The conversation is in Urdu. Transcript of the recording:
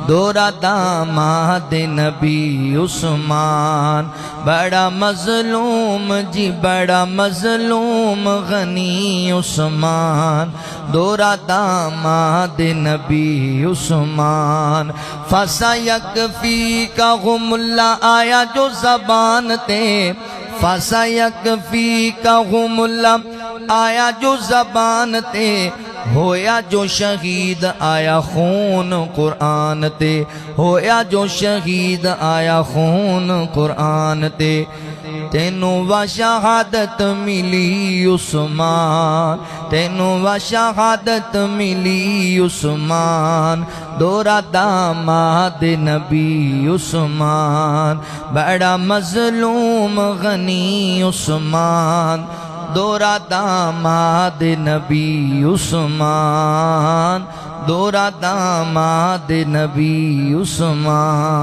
دورا داماد نبی عثمان، بڑا مظلوم جی بڑا مظلوم غنی عثمان، دورا داماد نبی عثمان۔ فَسَيَكْفِيكَهُمُ اللَّهُ آیا جو زبان تے، فَسَيَكْفِيكَهُمُ اللَّهُ آیا جو زبان تے، ہویا جو شہید آیا خون قرآن تے، ہویا جو شہید آیا خون قرآن تے، تینوں و شہادت ملی عثمان، تینوں و شہادت ملی عثمان، دورا داماد نبی عثمان، بڑا مظلوم غنی عثمان، دورا داماد نبی عثمان، دورا داماد نبی عثمان۔